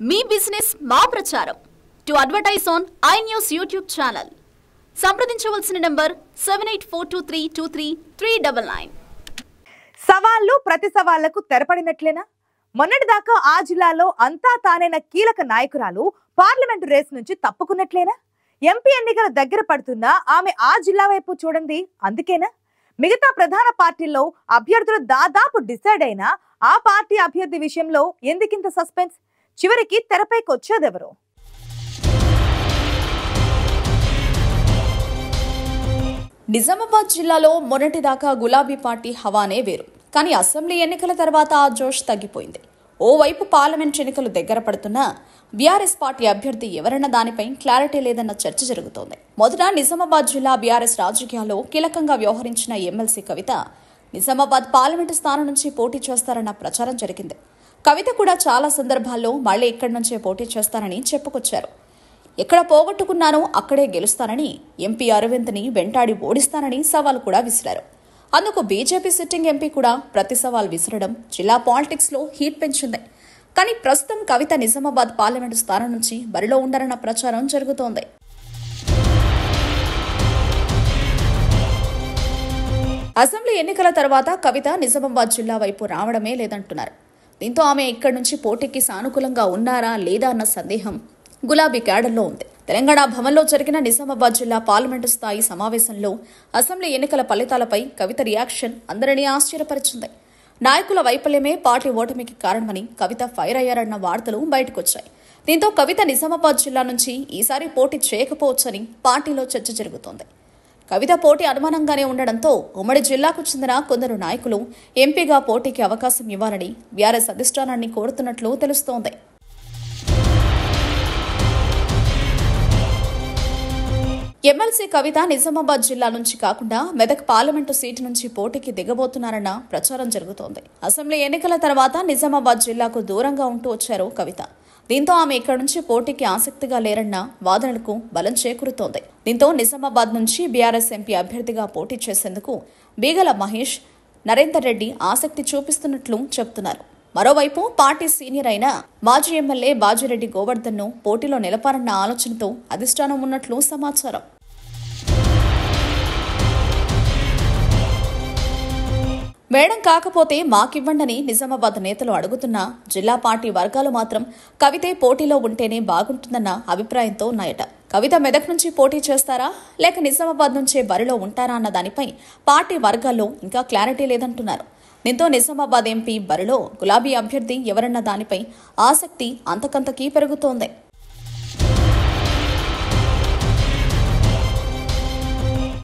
మీ business మా ప్రచారం to advertise on I news YouTube channel సంప్రదించవలసిన నంబర్ 7842323399. సవాళ్లు ప్రతి సవాళ్లకు తెరపడినట్లేనా? మొన్నటిదాకా ఆ జిల్లాలో అంతా తానైన కీలక నాయకురాలు పార్లమెంటు రేస్ నుంచి తప్పుకున్నట్లేనా? ఎంపీ ఎన్నికల దగ్గర పడుతున్నా ఆమె ఆ జిల్లా వైపు చూడండి అందుకేనా? మిగతా ప్రధాన పార్టీల్లో అభ్యర్థులు దాదాపు డిసైడ్ అయినా ఆ పార్టీ అభ్యర్థి విషయంలో ఎందుకింత సస్పెన్స్? చివరికి తెరపైకి వచ్చేదెవరు? నిజామాబాద్ జిల్లాలో మొన్నటిదాకా గులాబీ పార్టీ హవానే వేరు. కానీ అసెంబ్లీ ఎన్నికల తర్వాత ఆ జోష్ తగ్గిపోయింది. ఓవైపు పార్లమెంట్ ఎన్నికలు దగ్గర పడుతున్నా బీఆర్ఎస్ పార్టీ అభ్యర్థి ఎవరన్న దానిపై క్లారిటీ లేదన్న చర్చ జరుగుతోంది. మొదట నిజామాబాద్ జిల్లా బీఆర్ఎస్ రాజకీయాల్లో కీలకంగా వ్యవహరించిన ఎమ్మెల్సీ కవిత నిజామాబాద్ పార్లమెంటు స్థానం నుంచి పోటీ చేస్తారన్న ప్రచారం జరిగింది. కవిత కూడా చాలా సందర్భాల్లో మళ్లీ ఇక్కడి నుంచే పోటీ చేస్తారని చెప్పుకొచ్చారు. ఎక్కడ పోగొట్టుకున్నానో అక్కడే గెలుస్తానని, ఎంపీ అరవింద్ని వెంటాడి ఓడిస్తానని సవాల్ కూడా విసిరారు. అందుకు బీజేపీ సిట్టింగ్ ఎంపీ కూడా ప్రతి సవాల్ విసరడం జిల్లా పాలిటిక్స్లో హీట్ పెంచింది. కానీ ప్రస్తుతం కవిత నిజామాబాద్ పార్లమెంటు స్థానం నుంచి బరిలో ఉండరన్న ప్రచారం జరుగుతోంది. అసెంబ్లీ ఎన్నికల తర్వాత కవిత నిజామాబాద్ జిల్లా వైపు రావడమే లేదంటున్నారు. దీంతో ఆమె ఇక్కడి నుంచి పోటీకి సానుకూలంగా ఉన్నారా లేదా అన్న సందేహం గులాబీ క్యాడర్లో ఉంది. తెలంగాణ భవన్లో జరిగిన నిజామాబాద్ జిల్లా పార్లమెంటు స్థాయి సమావేశంలో అసెంబ్లీ ఎన్నికల ఫలితాలపై కవిత రియాక్షన్ అందరినీ ఆశ్చర్యపరిచింది. నాయకుల వైఫల్యమే పార్టీ ఓటమికి కారణమని కవిత ఫైర్ అయ్యారన్న వార్తలు బయటకొచ్చాయి. దీంతో కవిత నిజామాబాద్ జిల్లా నుంచి ఈసారి పోటీ చేయకపోవచ్చని పార్టీలో చర్చ జరుగుతోంది. కవిత పోటీ అనుమానంగానే ఉండడంతో ఉమ్మడి జిల్లాకు చెందిన కొందరు నాయకులు ఎంపీగా పోటీకి అవకాశం ఇవ్వాలని బీఆర్ఎస్ అధిష్టానాన్ని కోరుతున్నట్లు తెలుస్తోంది. ఎమ్మెల్సీ కవిత నిజామాబాద్ జిల్లా నుంచి కాకుండా మెదక్ పార్లమెంటు సీటు నుంచి పోటీకి దిగబోతున్నారన్న ప్రచారం జరుగుతోంది. అసెంబ్లీ ఎన్నికల తర్వాత నిజామాబాద్ జిల్లాకు దూరంగా ఉంటూ వచ్చారు కవిత. దీంతో ఆమె ఇక్కడి నుంచి పోటీకి ఆసక్తిగా లేరన్న వాదనలకు బలం చేకూరుతోంది. దీంతో నిజామాబాద్ నుంచి బీఆర్ఎస్ ఎంపీ అభ్యర్థిగా పోటీ చేసేందుకు బీగల మహేష్, నరేందర్ రెడ్డి ఆసక్తి చూపిస్తున్నట్లు చెబుతున్నారు. మరోవైపు పార్టీ సీనియర్ అయిన మాజీ ఎమ్మెల్యే బాజిరెడ్డి గోవర్ధన్ను పోటీలో నిలపాలన్న ఆలోచనతో అధిష్టానం ఉన్నట్లు సమాచారం. మేడం కాకపోతే మాకివ్వండని నిజామాబాద్ నేతలు అడుగుతున్నా జిల్లా పార్టీ వర్గాలు మాత్రం కవితే పోటీలో ఉంటేనే బాగుంటుందన్న అభిప్రాయంతో ఉన్నాయట. కవిత మెదక్ నుంచి పోటీ చేస్తారా లేక నిజామాబాద్ నుంచే బరిలో ఉంటారా అన్న దానిపై పార్టీ వర్గాల్లో ఇంకా క్లారిటీ లేదంటున్నారు. దీంతో నిజామాబాద్ ఎంపీ బరిలో గులాబీ అభ్యర్థి ఎవరన్న దానిపై ఆసక్తి అంతకంతకీ పెరుగుతోంది.